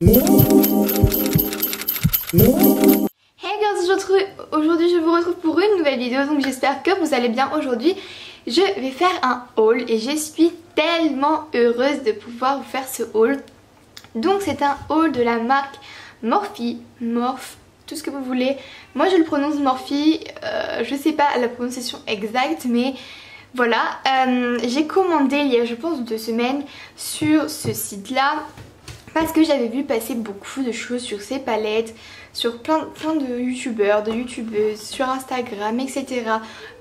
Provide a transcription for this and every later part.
Hey girls, aujourd'hui je vous retrouve pour une nouvelle vidéo, donc j'espère que vous allez bien. Aujourd'hui je vais faire un haul et je suis tellement heureuse de pouvoir vous faire ce haul. Donc c'est un haul de la marque Morphe, tout ce que vous voulez. Moi je le prononce Morphe, je sais pas la prononciation exacte, mais voilà. J'ai commandé il y a je pense 2 semaines sur ce site là parce que j'avais vu passer beaucoup de choses sur ces palettes, sur plein de youtubeurs, de youtubeuses, sur Instagram, etc.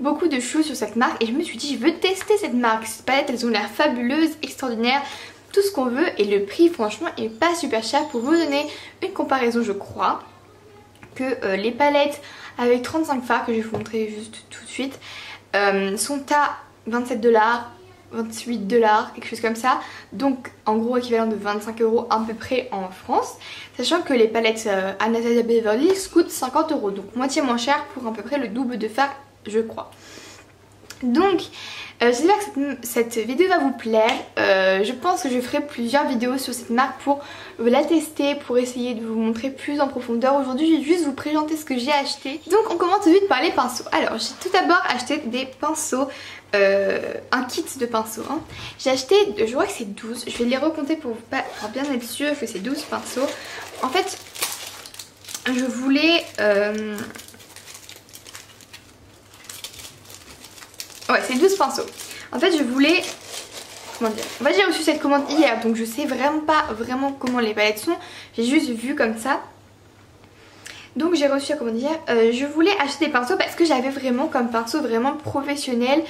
Beaucoup de choses sur cette marque et je me suis dit je veux tester cette marque. Ces palettes elles ont l'air fabuleuses, extraordinaires, tout ce qu'on veut, et le prix franchement est pas super cher. Pour vous donner une comparaison, je crois que les palettes avec 35 fards que je vais vous montrer juste tout de suite sont à 27 $, 28 $, quelque chose comme ça, donc en gros équivalent de 25 € à peu près en France, sachant que les palettes Anastasia Beverly Hills coûtent 50 €, donc moitié moins cher pour à peu près le double de fard je crois. Donc j'espère que cette vidéo va vous plaire. Je pense que je ferai plusieurs vidéos sur cette marque pour la tester, pour essayer de vous montrer plus en profondeur. Aujourd'hui je vais juste vous présenter ce que j'ai acheté. Donc on commence tout de suite par les pinceaux. Alors j'ai tout d'abord acheté des pinceaux, un kit de pinceaux hein. J'ai acheté, je crois que c'est 12, je vais les recompter pour bien être sûr que c'est 12 pinceaux. En fait je voulais... ouais, c'est 12 pinceaux. En fait, je voulais... Comment dire? En fait, j'ai reçu cette commande hier, donc je sais vraiment pas comment les palettes sont. J'ai juste vu comme ça. Donc j'ai reçu la commande hier. Je voulais acheter des pinceaux parce que j'avais vraiment comme pinceau vraiment professionnel.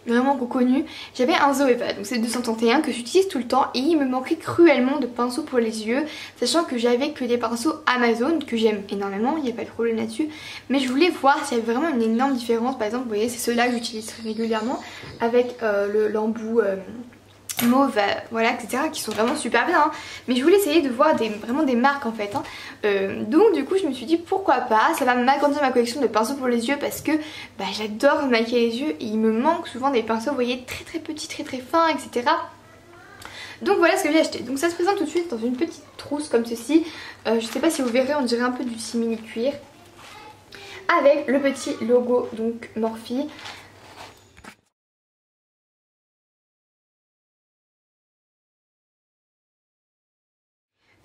Vraiment reconnu. J'avais un Zoeva, donc c'est 231 que j'utilise tout le temps, et il me manquait cruellement de pinceaux pour les yeux, sachant que j'avais que des pinceaux Amazon que j'aime énormément, il n'y a pas de problème là-dessus, mais je voulais voir s'il y avait vraiment une énorme différence. Par exemple vous voyez c'est ceux-là que j'utilise régulièrement avec l'embout mauve, voilà, etc., qui sont vraiment super bien hein. Mais je voulais essayer de voir vraiment des marques en fait hein. Donc du coup je me suis dit pourquoi pas, ça va m'agrandir ma collection de pinceaux pour les yeux, parce que j'adore maquiller les yeux et il me manque souvent des pinceaux, vous voyez, très petits, très fins, etc. Donc voilà ce que j'ai acheté. Donc ça se présente tout de suite dans une petite trousse comme ceci. Je sais pas si vous verrez, on dirait un peu du simili cuir, avec le petit logo donc Morphe.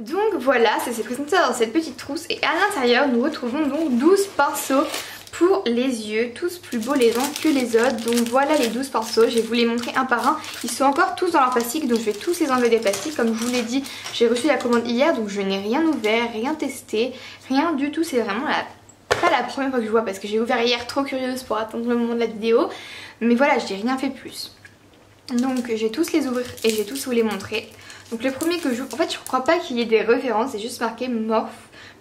Donc voilà, ça s'est présenté dans cette petite trousse, et à l'intérieur nous retrouvons donc 12 pinceaux pour les yeux, tous plus beaux les uns que les autres. Donc voilà les 12 pinceaux, je vais vous les montrer un par un. Ils sont encore tous dans leur plastique, donc je vais tous les enlever des plastiques. Comme je vous l'ai dit, j'ai reçu la commande hier, donc je n'ai rien ouvert, rien testé, rien du tout. C'est vraiment pas la première fois que je vois, parce que j'ai ouvert hier trop curieuse pour attendre le moment de la vidéo. Mais voilà, je n'ai rien fait plus. Donc je vais tous les ouvrir et je vais tous vous les montrer. Donc le premier que j'ouvre, en fait je crois pas qu'il y ait des références, c'est juste marqué Morphe,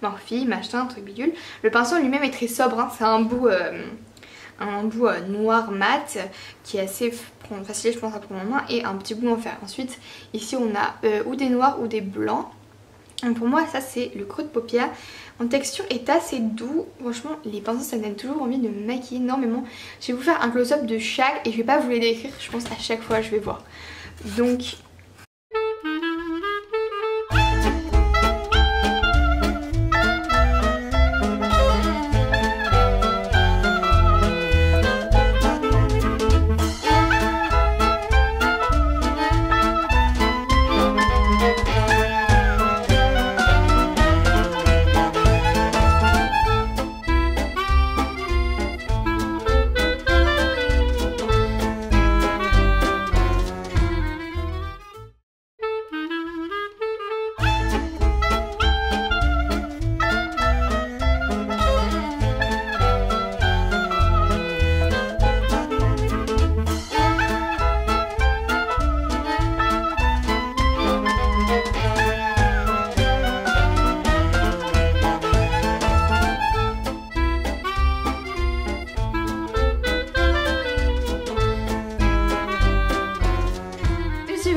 machin, truc bidule. Le pinceau lui-même est très sobre hein. C'est un bout noir mat qui est assez facile je pense à prendre en main, et un petit bout en fer. Ensuite ici on a ou des noirs ou des blancs. Donc pour moi ça c'est le creux de paupière. En texture est assez doux. Franchement les pinceaux ça me donne toujours envie de me maquiller énormément. Je vais vous faire un close-up de chaque et je vais pas vous les décrire, je pense à chaque fois je vais voir. Donc...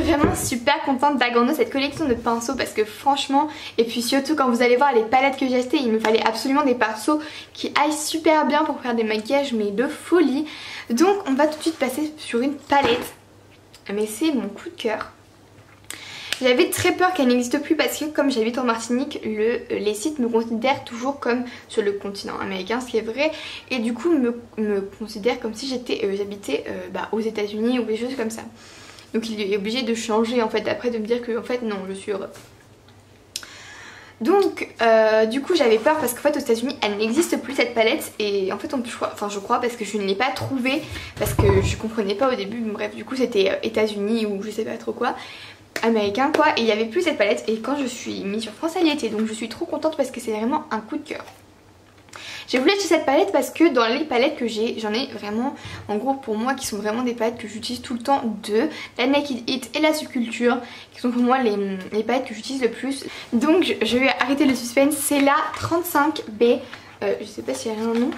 vraiment super contente d'agrandir cette collection de pinceaux, parce que franchement, et puis surtout quand vous allez voir les palettes que j'ai achetées, il me fallait absolument des pinceaux qui aillent super bien pour faire des maquillages mais de folie. Donc on va tout de suite passer sur une palette, mais c'est mon coup de cœur. J'avais très peur qu'elle n'existe plus parce que comme j'habite en Martinique, les sites me considèrent toujours comme sur le continent américain, ce qui est vrai, et du coup me considèrent comme si j'habitais aux États-Unis ou des choses comme ça. Donc il est obligé de changer en fait après, de me dire que en fait non, je suis Europe. Donc du coup j'avais peur parce qu'en fait aux États-Unis elle n'existe plus cette palette, et en fait je crois parce que je ne l'ai pas trouvée parce que je comprenais pas au début. Bref, du coup c'était États-Unis ou je sais pas trop quoi, américain quoi, et il n'y avait plus cette palette, et quand je suis mise sur France elle y était, donc je suis trop contente parce que c'est vraiment un coup de cœur. J'ai voulu acheter cette palette parce que dans les palettes que j'ai, j'en ai vraiment, en gros pour moi, qui sont vraiment des palettes que j'utilise tout le temps, la Naked It et la Subculture, qui sont pour moi les palettes que j'utilise le plus. Donc je vais arrêter le suspense, c'est la 35B, je sais pas s'il y a un nom,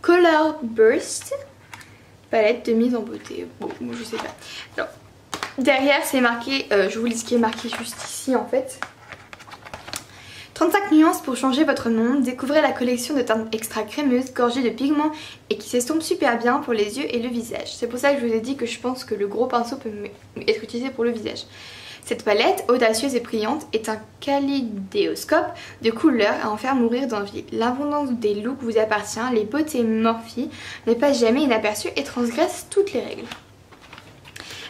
Color Burst, palette de mise en beauté, bon je sais pas. Alors, derrière c'est marqué, je vous lis ce qui est marqué juste ici en fait. 35 nuances pour changer votre monde, découvrez la collection de teintes extra crémeuses, gorgées de pigments et qui s'estompent super bien pour les yeux et le visage. C'est pour ça que je vous ai dit que je pense que le gros pinceau peut être utilisé pour le visage. Cette palette, audacieuse et brillante, est un kaléidoscope de couleurs à en faire mourir d'envie. L'abondance des looks vous appartient, les beautés Morphe ne passent jamais inaperçues et transgressent toutes les règles.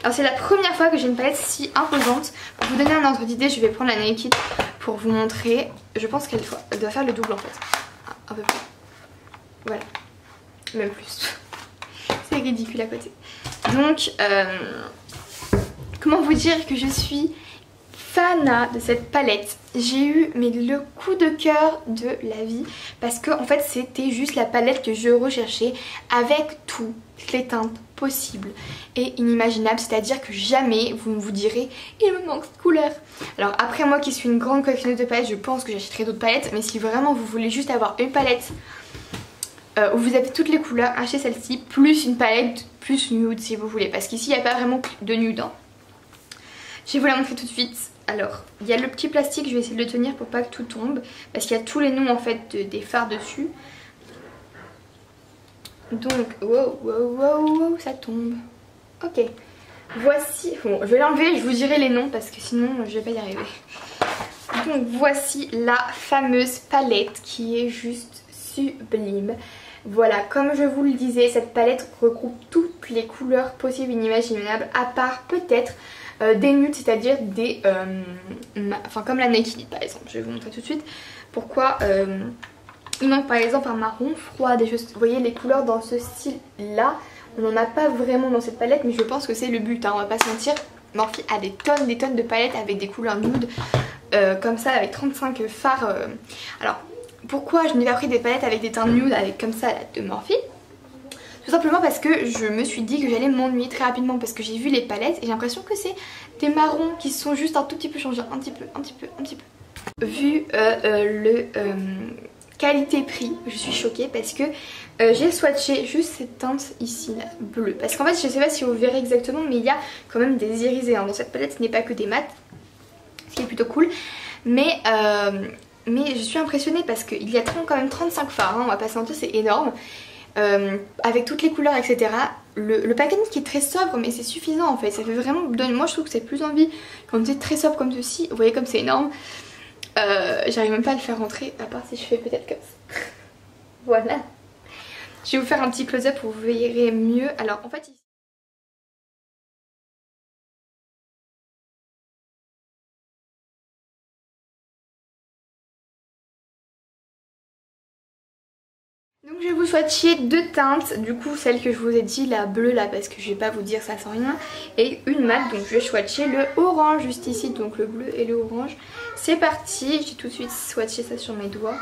Alors c'est la première fois que j'ai une palette si imposante. Pour vous donner un ordre d'idée, je vais prendre la Naked pour vous montrer. Je pense qu'elle doit faire le double en fait. Un peu plus. Voilà. Même plus. C'est ridicule à côté. Donc, comment vous dire que je suis fan de cette palette. J'ai eu le coup de cœur de la vie parce que en fait c'était juste la palette que je recherchais avec toutes les teintes possibles et inimaginables, c'est-à-dire que jamais vous me direz il me manque de couleur. Alors après, moi qui suis une grande collectionneuse de palettes, je pense que j'achèterai d'autres palettes, mais si vraiment vous voulez juste avoir une palette où vous avez toutes les couleurs, achetez celle-ci, plus une palette plus nude si vous voulez, parce qu'ici il n'y a pas vraiment de nude hein. Je vais vous la montrer tout de suite. Alors, il y a le petit plastique, je vais essayer de le tenir pour pas que tout tombe, parce qu'il y a tous les noms en fait des fards dessus. Donc, wow, ça tombe. Ok, voici, bon je vais l'enlever, je vous dirai les noms parce que sinon je vais pas y arriver. Donc voici la fameuse palette qui est juste sublime. Voilà, comme je vous le disais, cette palette regroupe toutes les couleurs possibles et inimaginables, à part peut-être des nudes, c'est-à-dire des comme la Naked par exemple. Je vais vous montrer tout de suite pourquoi il manque par exemple un marron froid, des choses. Vous voyez les couleurs dans ce style là, on n'en a pas vraiment dans cette palette, mais je pense que c'est le but hein, on va pas se mentir. Morphe a des tonnes de palettes avec des couleurs nudes comme ça, avec 35 fards. Alors pourquoi je n'ai pas pris des palettes avec des teintes nudes avec comme ça de Morphe? Tout simplement parce que je me suis dit que j'allais m'ennuyer très rapidement, parce que j'ai vu les palettes et j'ai l'impression que c'est des marrons qui sont juste un tout petit peu changés, un petit peu. Vu le qualité-prix, je suis choquée parce que j'ai swatché juste cette teinte ici, là, bleue. Parce qu'en fait, je sais pas si vous verrez exactement, mais il y a quand même des irisés hein. Dans cette palette, ce n'est pas que des mats, ce qui est plutôt cool. Mais je suis impressionnée parce qu'il y a quand même 35 fards, hein, on va pas se mentir, c'est énorme. Avec toutes les couleurs etc. Le packaging qui est très sobre, mais c'est suffisant en fait, ça fait vraiment, moi je trouve que c'est plus envie quand c'est très sobre comme ceci. Vous voyez comme c'est énorme, j'arrive même pas à le faire rentrer, à part si je fais peut-être comme ça. Voilà, je vais vous faire un petit close-up pour que vous verrez mieux. Alors en fait donc je vais vous swatcher deux teintes, du coup celle que je vous ai dit, la bleue là parce que je vais pas vous dire ça sans rien, et une mat, donc je vais swatcher le orange juste ici, donc le bleu et le orange. C'est parti, j'ai tout de suite swatché ça sur mes doigts.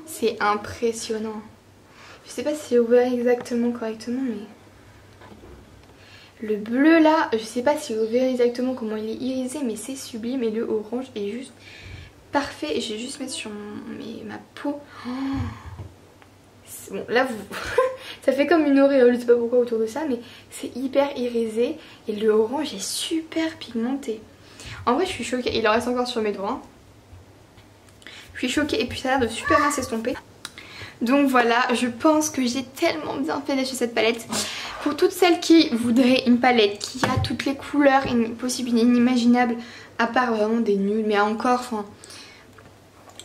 C'est impressionnant. Je sais pas si vous verrez exactement correctement, mais le bleu là, je sais pas si vous verrez exactement comment il est irisé, mais c'est sublime, et le orange est juste parfait. Et je vais juste mettre sur ma peau. Oh, bon là vous ça fait comme une auréole, je sais pas pourquoi autour de ça, mais c'est hyper irisé et le orange est super pigmenté. En vrai je suis choquée, il en reste encore sur mes doigts. Je suis choquée et puis ça a l'air de super bien s'estomper. Donc voilà, je pense que j'ai tellement bien fait d'acheter cette palette. Pour toutes celles qui voudraient une palette qui a toutes les couleurs possibles et inimaginables, à part vraiment des nuls, mais encore, enfin...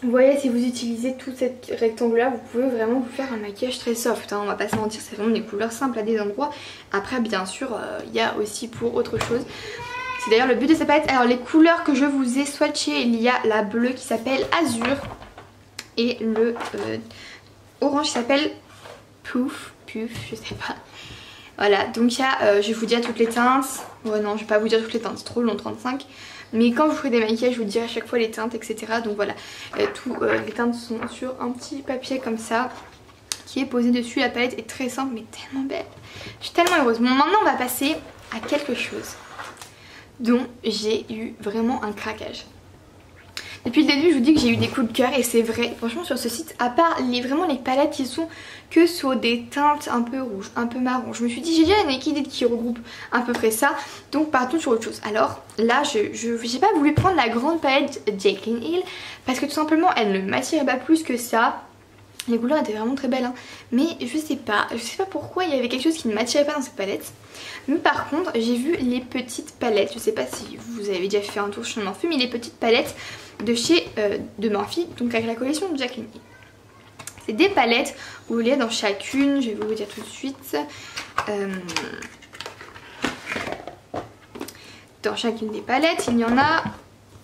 Vous voyez, si vous utilisez toute cette rectangle-là, vous pouvez vraiment vous faire un maquillage très soft, hein, on va pas se mentir, c'est vraiment des couleurs simples à des endroits. Après, bien sûr, il y a aussi pour autre chose. C'est d'ailleurs le but de cette palette. Alors, les couleurs que je vous ai swatchées, il y a la bleue qui s'appelle Azur et le orange qui s'appelle Puff, je sais pas. Voilà, donc il y a, je vais vous dire toutes les teintes. Ouais, non, je vais pas vous dire toutes les teintes, c'est trop long, 35. Mais quand je ferai des maquillages, je vous dirai à chaque fois les teintes, etc. Donc voilà, les teintes sont sur un petit papier comme ça, qui est posé dessus. La palette est très simple, mais tellement belle. Je suis tellement heureuse. Bon, maintenant, on va passer à quelque chose dont j'ai eu vraiment un craquage. Depuis le début, je vous dis que j'ai eu des coups de cœur et c'est vrai. Franchement, sur ce site, à part vraiment les palettes qui sont que sur des teintes un peu rouges, un peu marron, je me suis dit, j'ai déjà une équilibre qui regroupe à peu près ça. Donc, partons sur autre chose. Alors, là, j'ai pas voulu prendre la grande palette Jaclyn Hill parce que tout simplement, elle ne m'attirait pas plus que ça. Les couleurs étaient vraiment très belles, hein. Mais je sais pas pourquoi il y avait quelque chose qui ne m'attirait pas dans cette palette. Mais par contre, j'ai vu les petites palettes. Je sais pas si vous avez déjà fait un tour chez Morphe, mais les petites palettes de chez de Morphe, donc avec la collection de Jaclyn Hill. C'est des palettes où il y a dans chacune, je vais vous dire tout de suite, dans chacune des palettes, il y en a,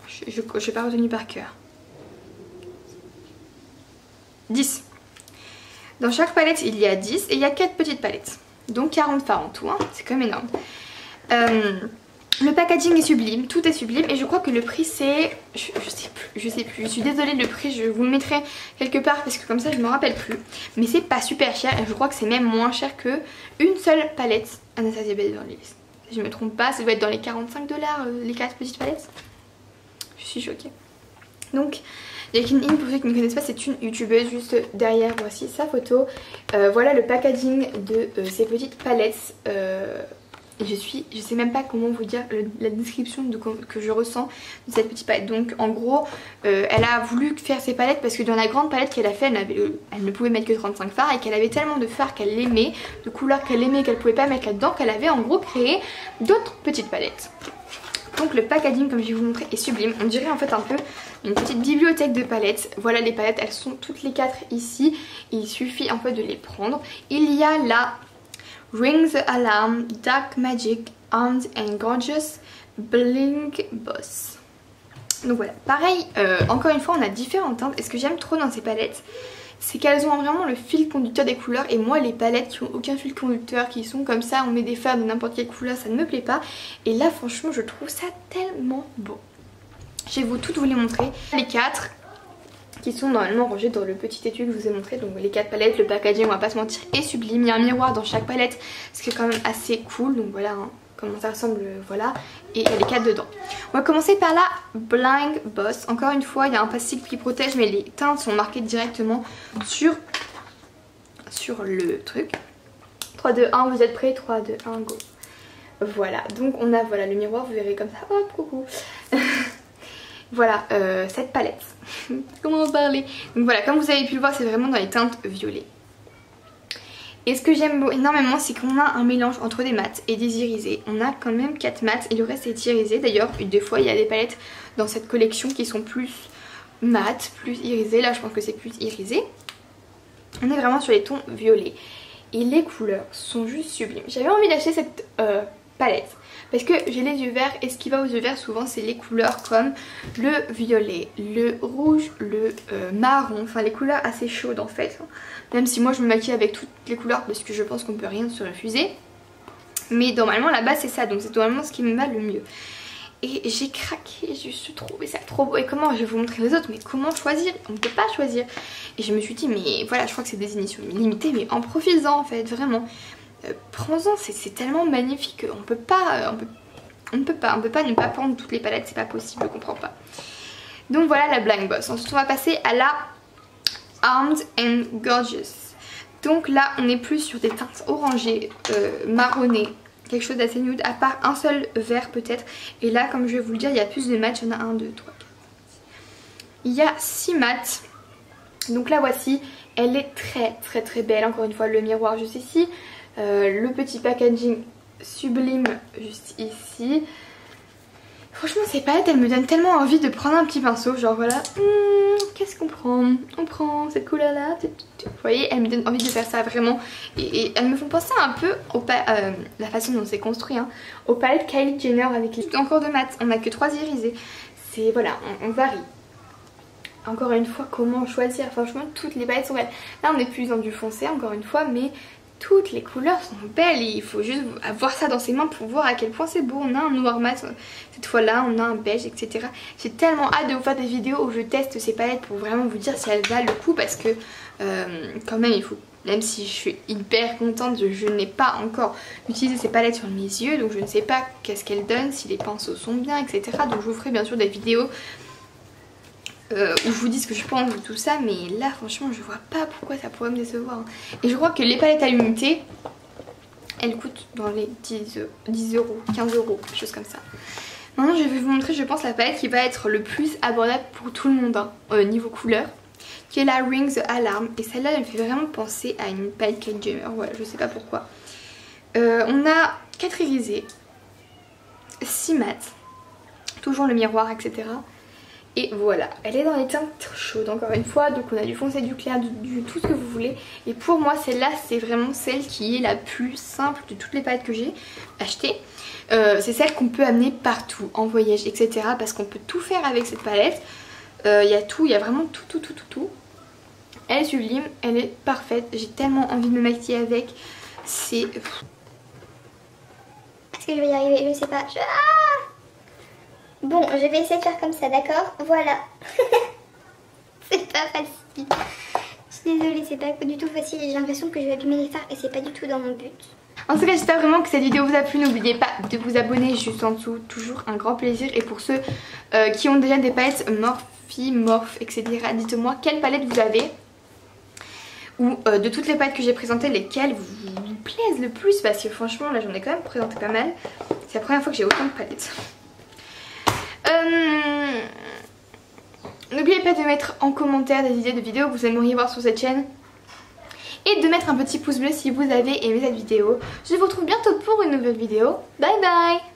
je n'ai pas retenu par cœur, 10. Dans chaque palette il y a 10 et il y a 4 petites palettes. Donc 40 fards en tout, hein. C'est quand même énorme. Le packaging est sublime, tout est sublime et je crois que le prix c'est... Je sais plus, je suis désolée, le prix je vous le mettrai quelque part parce que comme ça je me rappelle plus. Mais c'est pas super cher et je crois que c'est même moins cher que une seule palette Anastasia Beverly Hills. Si je me trompe pas, ça doit être dans les 45 $, les 4 petites palettes. Je suis choquée. Donc... Jaclyn Hill, pour ceux qui ne connaissent pas, c'est une youtubeuse. Juste derrière, voici sa photo. Voilà le packaging de ces petites palettes. Je sais même pas comment vous dire la description que je ressens de cette petite palette. Donc en gros, elle a voulu faire ces palettes parce que dans la grande palette qu'elle a fait, elle ne pouvait mettre que 35 fards et qu'elle avait tellement de fards qu'elle aimait, de couleurs qu'elle aimait qu'elle pouvait pas mettre là-dedans, qu'elle avait en gros créé d'autres petites palettes. Donc le packaging, comme je vais vous montrer, est sublime. On dirait en fait un peu une petite bibliothèque de palettes. Voilà les palettes, elles sont toutes les 4 ici. Il suffit en fait de les prendre. Il y a la Ring the Alarm Dark Magic Armed and Gorgeous Bling Boss. Donc voilà, pareil, encore une fois on a différentes teintes. Et ce que j'aime trop dans ces palettes, c'est qu'elles ont vraiment le fil conducteur des couleurs. Et moi les palettes qui ont aucun fil conducteur, qui sont comme ça, on met des fards de n'importe quelle couleur, ça ne me plaît pas. Et là franchement je trouve ça tellement beau. Je vais toutes vous les montrer. Les 4 qui sont normalement rangées dans le petit étui que je vous ai montré. Donc les 4 palettes, le packaging on va pas se mentir est sublime. Il y a un miroir dans chaque palette, ce qui est quand même assez cool. Donc voilà hein, comment ça ressemble, voilà. Et il y a les 4 dedans. On va commencer par la Bling Boss. Encore une fois il y a un plastique qui protège, mais les teintes sont marquées directement sur le truc. 3, 2, 1, vous êtes prêts? 3, 2, 1, go. Voilà, donc on a voilà le miroir, vous verrez comme ça, hop, coucou. Voilà, cette palette. Comment en parler? Donc voilà, comme vous avez pu le voir, c'est vraiment dans les teintes violet. Et ce que j'aime énormément, c'est qu'on a un mélange entre des mats et des irisés. On a quand même 4 mats et le reste est irisé. D'ailleurs, des fois, il y a des palettes dans cette collection qui sont plus mat, plus irisées. Là, je pense que c'est plus irisé. On est vraiment sur les tons violets. Et les couleurs sont juste sublimes. J'avais envie d'acheter cette palette parce que j'ai les yeux verts et ce qui va aux yeux verts souvent c'est les couleurs comme le violet, le rouge, le marron, enfin les couleurs assez chaudes en fait. Même si moi je me maquille avec toutes les couleurs parce que je pense qu'on peut rien se refuser. Mais normalement là-bas c'est ça, donc c'est normalement ce qui me va le mieux. Et j'ai craqué, je trouvais ça trop beau. Et comment, je vais vous montrer les autres, mais comment choisir? On ne peut pas choisir. Et je me suis dit mais voilà, je crois que c'est des éditions limitées, mais en profitant en fait, vraiment. Prends-en, c'est tellement magnifique, on peut pas ne pas prendre toutes les palettes, c'est pas possible, je comprends pas. Donc voilà la Bling Boss. Ensuite on va passer à la Armed and Gorgeous. Donc là on est plus sur des teintes orangées, marronnées, quelque chose d'assez nude, à part un seul vert peut-être. Et là comme je vais vous le dire, il y a plus de mats, il y en a 1, 2, 3, 4, 5, 6. Il y a 6 mats. Donc la voici, elle est très belle. Encore une fois le miroir juste ici, le petit packaging sublime juste ici. Franchement ces palettes elles me donnent tellement envie de prendre un petit pinceau, genre voilà, qu'est-ce qu'on prend? On prend cette couleur là, vous voyez, elles me donnent envie de faire ça vraiment. Et elles me font penser un peu la façon dont c'est construit, hein, aux palettes Kylie Jenner avec les... Encore de mat, on n'a que 3 irisés, c'est voilà, on varie. Encore une fois, comment choisir? Franchement toutes les palettes sont belles. Là on est plus dans du foncé encore une fois, mais toutes les couleurs sont belles et il faut juste avoir ça dans ses mains pour voir à quel point c'est beau. On a un noir mat cette fois là, on a un beige, etc. J'ai tellement hâte de vous faire des vidéos où je teste ces palettes pour vraiment vous dire si elles valent le coup, parce que quand même il faut, même si je suis hyper contente, je n'ai pas encore utilisé ces palettes sur mes yeux, donc je ne sais pas qu'est-ce qu'elles donnent, si les pinceaux sont bien, etc. Donc je vous ferai bien sûr des vidéos où je vous dis ce que je pense de tout ça, mais là franchement je vois pas pourquoi ça pourrait me décevoir, hein. Et je crois que les palettes à l'unité elles coûtent dans les 10 euros, 15 euros, quelque chose comme ça. Maintenant je vais vous montrer, je pense, la palette qui va être le plus abordable pour tout le monde, hein, niveau couleur, qui est la Ring the Alarm. Et celle-là elle me fait vraiment penser à une palette Kylie Jenner, voilà, je sais pas pourquoi. On a 4 irisés, 6 mat, toujours le miroir, etc. Et voilà, elle est dans les teintes chaudes encore une fois, donc on a du foncé, du clair, du tout ce que vous voulez. Et pour moi celle-là c'est vraiment celle qui est la plus simple de toutes les palettes que j'ai achetées. C'est celle qu'on peut amener partout, en voyage, etc. Parce qu'on peut tout faire avec cette palette. Il y a tout, il y a vraiment tout. Elle est sublime, elle est parfaite, j'ai tellement envie de me maquiller avec. C'est... Est-ce que je vais y arriver? Je sais pas. Bon, je vais essayer de faire comme ça, d'accord? Voilà. C'est pas facile. Je suis désolée, c'est pas du tout facile. J'ai l'impression que je vais abîmer les fards et c'est pas du tout dans mon but. En tout cas j'espère vraiment que cette vidéo vous a plu. N'oubliez pas de vous abonner juste en dessous, toujours un grand plaisir. Et pour ceux qui ont déjà des palettes Morphe, etc., dites-moi quelle palette vous avez, ou de toutes les palettes que j'ai présentées, lesquelles vous plaisent le plus, parce que franchement là j'en ai quand même présenté pas mal. C'est la première fois que j'ai autant de palettes. N'oubliez pas de mettre en commentaire des idées de vidéos que vous aimeriez voir sur cette chaîne, et de mettre un petit pouce bleu si vous avez aimé cette vidéo. Je vous retrouve bientôt pour une nouvelle vidéo. Bye bye.